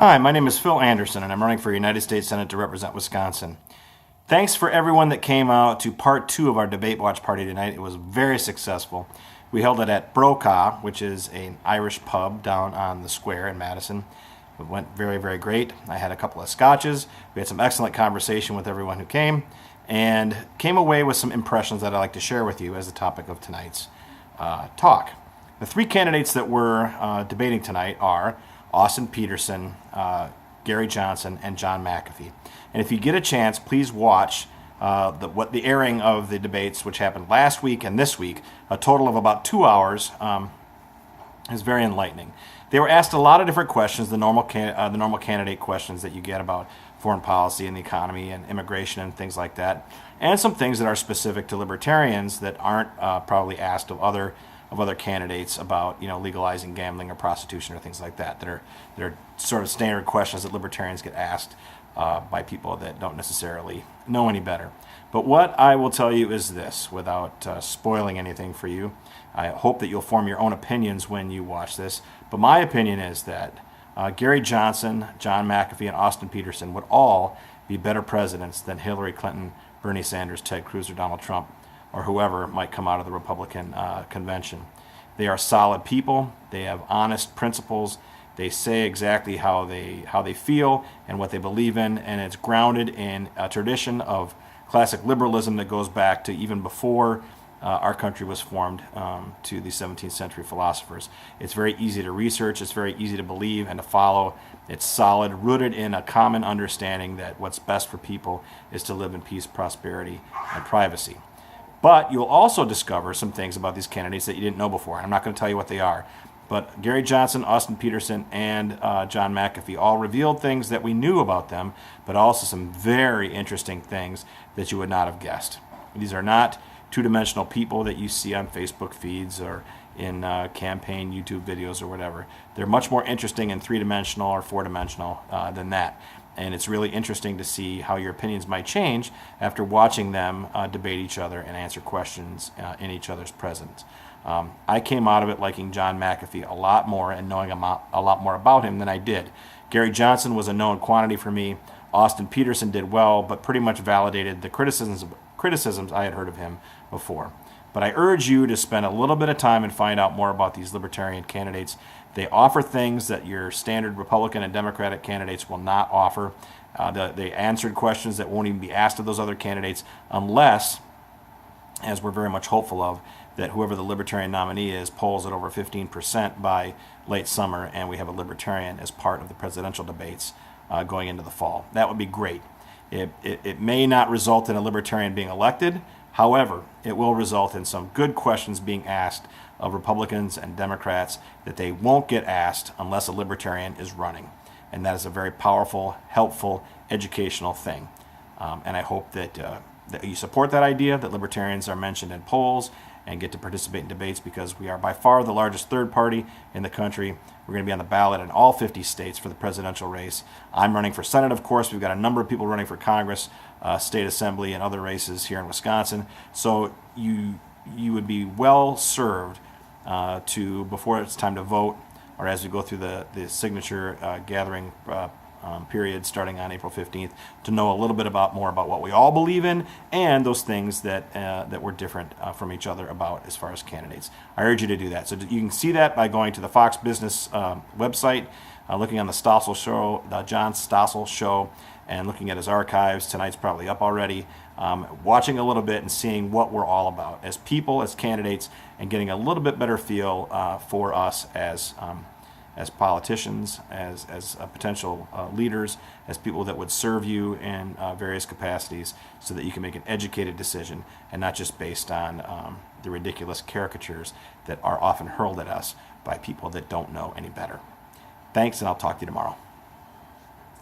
Hi, my name is Phil Anderson, and I'm running for United States Senate to represent Wisconsin. Thanks for everyone that came out to part 2 of our debate watch party tonight. It was very successful. We held it at Brokaw, which is an Irish pub down on the square in Madison. It went very, very great. I had a couple of scotches. We had some excellent conversation with everyone who came, and came away with some impressions that I'd like to share with you as the topic of tonight's talk. The 3 candidates that we're debating tonight are Austin Peterson, Gary Johnson, and John McAfee. And if you get a chance, please watch the airing of the debates, which happened last week and this week. A total of about 2 hours. Is very enlightening. They were asked a lot of different questions, the normal candidate questions that you get about foreign policy and the economy and immigration and things like that, and some things that are specific to libertarians that aren't probably asked of other candidates about, legalizing gambling or prostitution or things like that. That are sort of standard questions that libertarians get asked by people that don't necessarily know any better. But what I will tell you is this, without spoiling anything for you. I hope that you'll form your own opinions when you watch this. But my opinion is that Gary Johnson, John McAfee, and Austin Peterson would all be better presidents than Hillary Clinton, Bernie Sanders, Ted Cruz, or Donald Trump, or whoever might come out of the Republican convention. They are solid people. They have honest principles. They say exactly how they feel and what they believe in, and it's grounded in a tradition of classic liberalism that goes back to even before our country was formed, to the 17th century philosophers. It's very easy to research. It's very easy to believe and to follow. It's solid, rooted in a common understanding that what's best for people is to live in peace, prosperity, and privacy. But you'll also discover some things about these candidates that you didn't know before. I'm not going to tell you what they are. But Gary Johnson, Austin Peterson, and John McAfee all revealed things that we knew about them, but also some very interesting things that you would not have guessed. These are not two-dimensional people that you see on Facebook feeds or in campaign YouTube videos or whatever. They're much more interesting in 3-dimensional or 4-dimensional than that. And it's really interesting to see how your opinions might change after watching them debate each other and answer questions in each other's presence. I came out of it liking John McAfee a lot more and knowing a lot more about him than I did. Gary Johnson was a known quantity for me. Austin Peterson did well, but pretty much validated the criticisms I had heard of him before. But I urge you to spend a little bit of time and find out more about these libertarian candidates. They offer things that your standard Republican and Democratic candidates will not offer. They answered questions that won't even be asked of those other candidates unless, as we're very much hopeful of, that whoever the libertarian nominee is polls at over 15% by late summer, and we have a libertarian as part of the presidential debates going into the fall. That would be great. It may not result in a libertarian being elected. However, it will result in some good questions being asked of Republicans and Democrats that they won't get asked unless a libertarian is running. And that is a very powerful, helpful, educational thing. And I hope that you support that idea, that libertarians are mentioned in polls and get to participate in debates, because we are by far the largest third party in the country. We're going to be on the ballot in all 50 states for the presidential race. I'm running for Senate, of course. We've got a number of people running for Congress, state assembly, and other races here in Wisconsin. So you would be well served before it's time to vote, or as we go through the signature gathering period starting on April 15th, to know a little bit more about what we all believe in and those things that we're different from each other about as far as candidates. I urge you to do that. So you can see that by going to the Fox Business website, looking on the Stossel Show, the John Stossel Show, and looking at his archives. Tonight's probably up already. Watching a little bit and seeing what we're all about as people, as candidates, and getting a little bit better feel for us as politicians, as potential leaders, as people that would serve you in various capacities, so that you can make an educated decision and not just based on the ridiculous caricatures that are often hurled at us by people that don't know any better. Thanks, and I'll talk to you tomorrow.